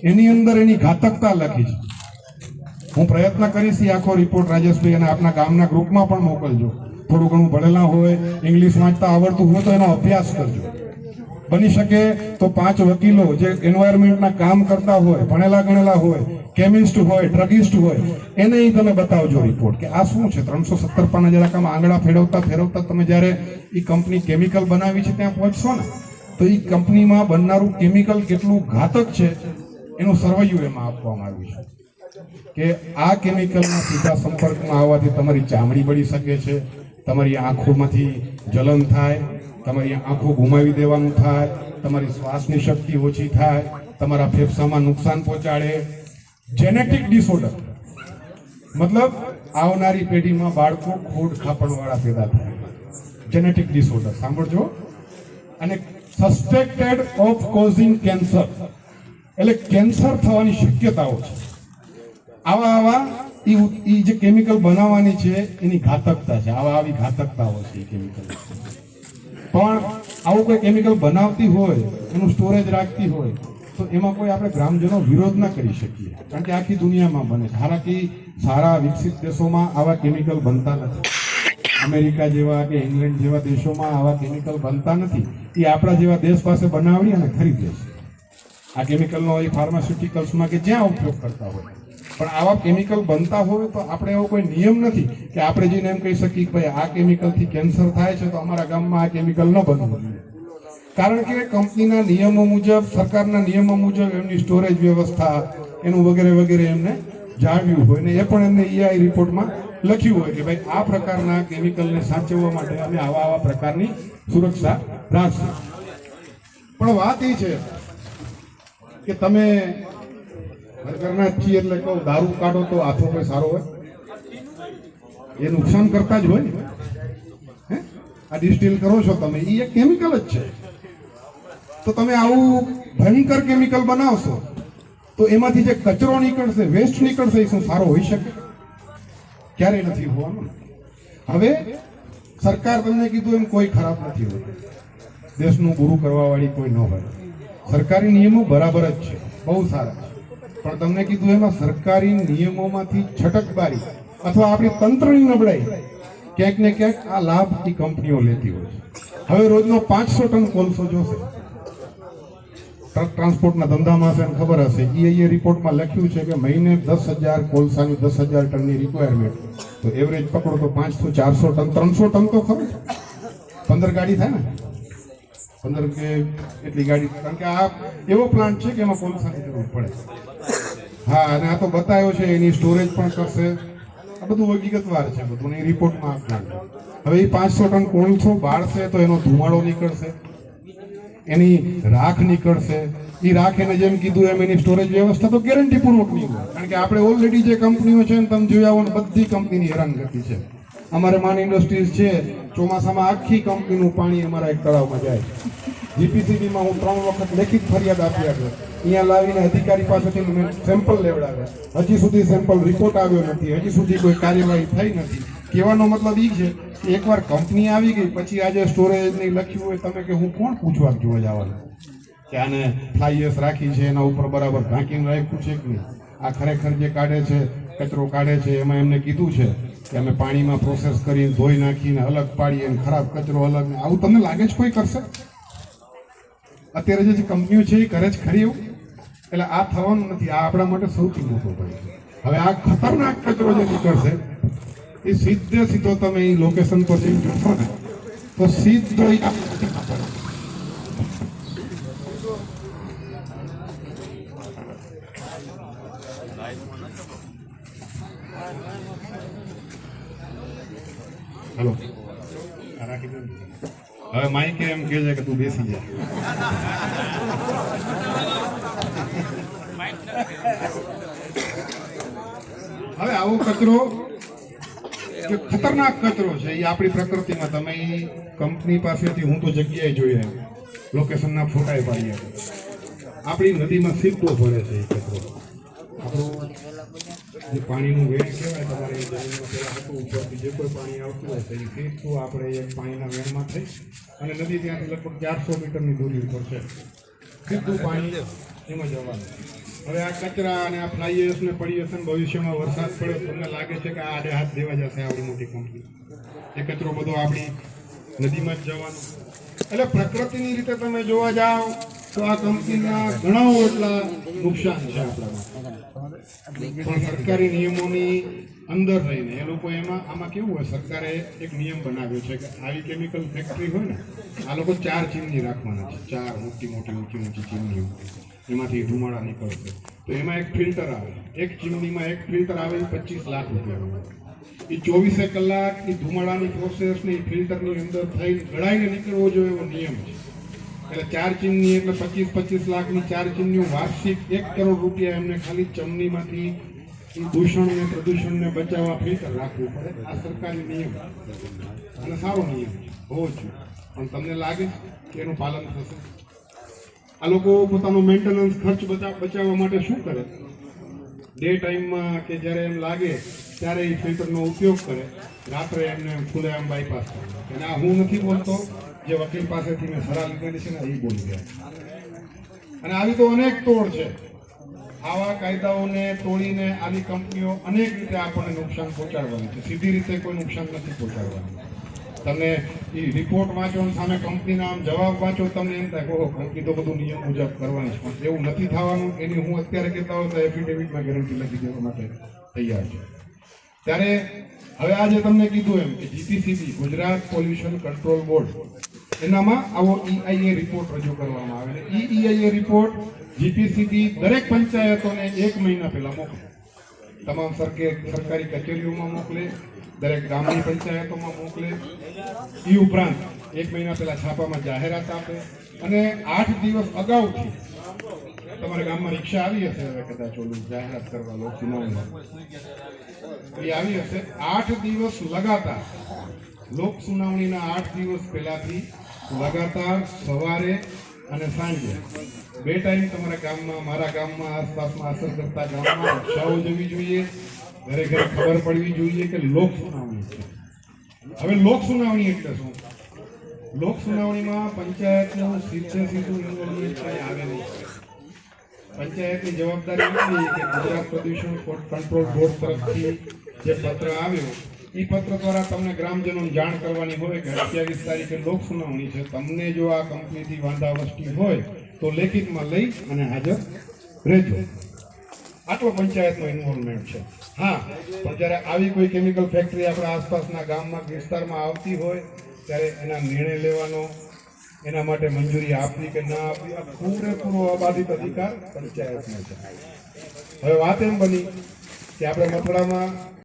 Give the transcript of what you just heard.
એની અંદર એની ઘાતકતા લખી છે. હું પ્રયત્ન કરીશ એ આખો રિપોર્ટ રાજેશભાઈ અને આપના ગામના ગ્રુપમાં પણ મોકલજો. થોડું ઘણું ભણેલા હોય, ઇંગ્લિશ વાંચતા આવડતું હોય તો એનો અભ્યાસ કરજો. બની શકે તો 5 વકીલો જે એન્વાયરમેન્ટના કામ કરતા હોય, ભણેલા ગણેલા હોય, કેમિસ્ટ હોય, ડ્રગિસ્ટ હોય, એને તમે બતાવજો રિપોર્ટ કે આ શું છે. 370 પાના જરાક આમ આંગળા ફેરવતા તમે જ્યારે એ કંપની કેમિકલ બનાવી છે ત્યાં પહોંચશો ને તો એ કંપનીમાં બનનારું કેમિકલ કેટલું ઘાતક છે એનું સર્વૈયું એમાં આપવામાં આવ્યું છે કે આ કેમિકલના સીધા સંપર્કમાં આવવાથી તમારી ચામડી બળી શકે છે, તમારી આંખોમાંથી જલન થાય, તમારી આંખો ગુમાવી દેવાનું થાય, તમારી શ્વાસની શક્તિ ઓછી થાય, તમારા ફેફસામાં નુકસાન પહોંચાડે. જેનેટિક ડિસઓર્ડર મતલબ આવનારી પેઢીમાં બાળકો ખોડ ખાપણવાળા પેદા થાય. જેનેટિક ડિસઓર્ડર સાંભળજો. અને સસ્પેક્ટેડ ઓફ કોઝિંગ કેન્સર એટલે કેન્સર થવાની શક્યતાઓ છે. આવા એ જે કેમિકલ બનાવવાની છે એની ઘાતકતા છે. આવી ઘાતકતાઓ છે એ કેમિકલ. પણ આવું કોઈ કેમિકલ બનાવતી હોય, એનું સ્ટોરેજ રાખતી હોય તો એમાં કોઈ આપણે ગ્રામજનો વિરોધ ના કરી શકીએ, કારણ કે આખી દુનિયામાં બને છે. હાલાકી સારા વિકસિત દેશોમાં આવા કેમિકલ બનતા નથી. અમેરિકા જેવા કે ઇંગ્લેન્ડ જેવા દેશોમાં આવા કેમિકલ બનતા નથી. એ આપણા જેવા દેશ પાસે બનાવી અને ખરીદે છે આ કેમિકલનો. એ ફાર્માસ્યુટિકલ્સમાં કે જ્યાં ઉપયોગ કરતા હોય. પણ આવા કેમિકલ બનતા હોય તો આપણે એવો કોઈ નિયમ નથી કે આપણે જઈને એમ કહી શકીએ કે ભાઈ આ કેમિકલથી કેન્સર થાય છે તો અમારા ગામમાં આ કેમિકલ ન બનવું જોઈએ. કારણ કે કંપનીના નિયમો મુજબ, સરકારના નિયમો મુજબ એમની સ્ટોરેજ વ્યવસ્થા એનું વગેરે વગેરે એમને જાળવ્યું હોય ને એ પણ એમને EI રિપોર્ટમાં લખ્યું હોય કે ભાઈ આ પ્રકારના કેમિકલને સાચવવા માટે અમે આવા પ્રકારની સુરક્ષા રાખશું. પણ વાત એ છે કે તમે ઘરના છીએ એટલે કહું દારૂ કાઢો તો હાથો કોઈ સારો હોય? એ નુકસાન કરતા જ હોય ને. આ ડિસ્ટિલ કરો છો તમે, એ એક કેમિકલ જ છે. તો તમે આવું ભયંકર કેમિકલ બનાવશો તો એમાંથી જે કચરો નીકળશે, વેસ્ટ નીકળશે, એ શું સારો હોઈ શકે? ક્યારેય નથી હોવાનું. હવે સરકાર તમને કીધું એમ કોઈ ખરાબ નથી હોતું. દેશનું ગુરુ કરવા વાળી કોઈ ન હોય. સરકારી નિયમો બરાબર જ છે, બહુ સારા છે. પણ તમને કીધું એમાં સરકારી નિયમોમાંથી છટકબારી અથવા આપણી તંત્રની નબળાઈ ક્યાંક ને ક્યાંક આ લાભ એ કંપનીઓ લેતી હોય છે. હવે રોજનો 500 ટન કોલસો જોશે. ટ્રક ટ્રાન્સપોર્ટના ધંધામાં હશે ખબર હશે. એ રિપોર્ટમાં લખ્યું છે કે મહિને 10,000 કોલસાની 10,000 ટનની રિક્વાયરમેન્ટ. તો એવરેજ પકડો તો 500, 400 ટન, 300 ટન તો ખરું. 15 ગાડી થાય ને, 15 કે એટલી ગાડી. કારણ કે આ એવો પ્લાન્ટ છે કે એમાં કોલસાની જરૂર પડે. હા, અને આ તો બતાવ્યો છે એની સ્ટોરેજ પણ કરશે. આ બધું વિગતવાર છે, બધું એ રિપોર્ટમાં આપવાનું. હવે એ 500 ટન કોલસો બાળશે તો એનો ધુમાડો નીકળશે, એની રાખ નીકળશે. એ રાખ એને જેમ કીધું એમ એની સ્ટોરેજ વ્યવસ્થા તો ગેરંટી પૂર્વક નહીં હોય. કારણ કે આપણે ઓલરેડી જે કંપનીઓ છે ને તમે જોયા હોય બધી કંપનીની હેરાનગતિ છે. અમારે માન ઇન્ડસ્ટ્રીઝ છે, ચોમાસામાં આખી કંપનીનું પાણી અમારા એક તળાવમાં જાય. GPCBમાં હું 3 વખત લેખિત ફરિયાદ આપી આવ્યો. અહીંયા લાવીને અધિકારી પાસેથી મેં સેમ્પલ લેવડાવ્યા. હજી સુધી સેમ્પલ રિપોર્ટ આવ્યો નથી, હજી સુધી કોઈ કાર્યવાહી થઈ નથી. કહેવાનો મતલબ એ છે કે એકવાર કંપની આવી ગઈ પછી આજે સ્ટોરેજની લખ્યું હોય તમે કે હું કોણ પૂછવા જોવા જવાનું કે આને ફ્લાયર્સ રાખી છે, એના ઉપર બરાબર ઢાંકીને રાખ્યું છે કે નહીં. આ ખરેખર જે કાઢે છે, કચરો કાઢે છે, એમાં એમને કીધું છે કે અમે પાણીમાં પ્રોસેસ કરીને ધોઈ નાખીને અલગ પાડીએ અને ખરાબ કચરો અલગ. આવું તમને લાગે છે કોઈ કરશે? અત્યારે જે કંપનીઓ છે એ કરે છે ખરી એવું? એટલે આ થવાનું નથી. આ આપણા માટે સૌથી મોટો ભય છે. હવે આ ખતરનાક કચરો જે નીકળશે એ સીધો તમે એ લોકેશન પર જઈને જોશો ને તો સીધો હેલો રાખી દો. હવે માઇક એમ કહે છે કે તું બેસી જા. હવે આવો કચરો જે ખતરનાક કચરો છે એ આપણી પ્રકૃતિમાં તમે કંપની પાસેથી હું તો જગ્યાએ જોઈ રહ્યો, લોકેશનના ફોટા પાડીએ. આપણી નદીમાં સીધો ભરે છે એ કચરો. આપણું જે પાણીનું વેણ કહેવાય તમારે જમીનમાં પહેલાં હતું ઉપરથી જે કોઈ પાણી આવતું હોય તો એ સીધું આપણે એક પાણીના વેણમાં થઈ અને નદી ત્યાંથી લગભગ 400 મીટરની દૂરી ઉપર છે. સીધું પાણી એમાં જવાનું. હવે આ કચરા અને આ ફ્લાય એશ ને પડી હશે ને ભવિષ્યમાં વરસાદ પડે તમને લાગે છે કે આ આડે હાથ દેવા જશે આવડી મોટી કંપની, એ કચરો બધો આપણી નદીમાં જ જવાનો. એટલે પ્રકૃતિની રીતે તમે જોવા જાઓ તો આ કંપનીના ઘણા એટલા નુકસાન છે આપણામાં. પણ સરકારી નિયમોની અંદર રહીને એ લોકો આમાં કેવું હોય, સરકારે એક નિયમ બનાવ્યો છે કે આવી કેમિકલ ફેક્ટરી હોય ને આ લોકો 4 ચીમની રાખવાના છે, 4 ઊંચી ચીમનીઓ, એમાંથી ધુમાડા નીકળશે. તો એમાં એક ફિલ્ટર આવે, એક ચીમનીમાં એક ફિલ્ટર આવે, 25 લાખ રૂપિયા. એ 24 કલાક એ ધુમાડાની પ્રોસેસ ને એ ફિલ્ટરની અંદર થઈને ગળાઈને નીકળવો જોઈએ એવો નિયમ છે. એટલે 4 ચીમની એટલે 25 લાખની 4 ચીમની વાર્ષિક 1 કરોડ રૂપિયા એમને ખાલી ચમનીમાંથી દૂષણ ને પ્રદૂષણને બચાવવા ફિલ્ટર રાખવું પડે. આ સરકારી નિયમ અને સારો નિયમ હોવો જોઈએ. પણ તમને લાગે કે એનું પાલન થશે? આ લોકો પોતાનો મેન્ટેનન્સ ખર્ચ બચાવવા માટે શું કરે, ડે ટાઈમમાં કે જ્યારે એમ લાગે ત્યારે એ ફિલ્ટરનો ઉપયોગ કરે, રાત્રે એમને ખુલ્લેઆમ બાયપાસ કરે. અને આ હું નથી બોલતો, જે વકીલ પાસેથી મેં સલાહ લીધેલી છે ને એ બોલી ગયા. અને આવી તો અનેક તોડ છે. આવા કાયદાઓને તોડીને આવી કંપનીઓ અનેક રીતે આપણને નુકસાન પહોંચાડવાની છે. સીધી રીતે કોઈ નુકસાન નથી પહોંચાડવાનું. તમને એ રિપોર્ટ વાંચો અને સામે કંપનીના આમ જવાબ વાંચો, તમને એમ થાય ઓહો કંપની તો બધું નિયમ મુજબ કરવાની છે. પણ એવું નથી થવાનું. એની હું અત્યારે કહેતા હોઉં તો એફિડેવિટમાં ગેરંટી લખી દેવા માટે તૈયાર છે. ત્યારે હવે આજે તમને કીધું એમ કે GPCB, Gujarat pollution control board, એનામાં આવો EIA રિપોર્ટ રજૂ કરવામાં આવે. EIA રિપોર્ટ જીપીસીબી દરેક પંચાયતોને 1 મહિના પહેલા મોકલે, તમામ સરકારી કચેરીઓમાં મોકલે, દરેક ગામની પંચાયતોમાં મોકલે. એ ઉપરાંત 1 મહિના પહેલા છાપામાં જાહેરાત આપે. અને 8 દિવસ અગાઉથી તમારા ગામમાં રિક્ષા આવી હશે, હવે કદાચ ઓલું જાહેરાત કરવા લોક સુનાવણી એ આવી હશે. 8 દિવસ લગાતાર લોક સુનાવણીના 8 દિવસ પહેલાથી લગાતાર સવારે અને સાંજે 2 ટાઈમ તમારા ગામમાં, મારા ગામમાં, આસપાસમાં અસર કરતા ગામમાં રિક્ષાઓ જવી જોઈએ. ઘરે ઘરે ખબર પડવી જોઈએ કે લોક સુનાવણી છે. હવે લોક સુનાવણી એટલે શું? લોક સુનાવણીમાં પંચાયતનું સીધું ઇન્વોલ્વમેન્ટ આવે નહીં. પંચાયતની જવાબદારી એવી કે ગુજરાત પ્રદૂષણ કંટ્રોલ બોર્ડ તરફથી જે પત્ર આવ્યો એ પત્ર દ્વારા તમને ગ્રામજનોને જાણ કરવાની હોય કે 28 તારીખે લોક સુનાવણી છે. તમને જો આ કંપનીથી વાંધાવસ્તી હોય તો લેખિતમાં લઈ અને હાજર રહેજો. આટલો પંચાયતનો ઇન્વોલ્વમેન્ટ છે. હા, પણ જ્યારે આવી કોઈ કેમિકલ ફેક્ટરી આપણા આસપાસના ગામમાં વિસ્તારમાં આવતી હોય ત્યારે એના નિર્ણય લેવાનો, એના માટે મંજૂરી આપવી કે ના આપવી, આ પૂરેપૂરો અબાધિત અધિકાર પંચાયતનો છે. હવે વાત એમ બની કે આપણે મથુરામાં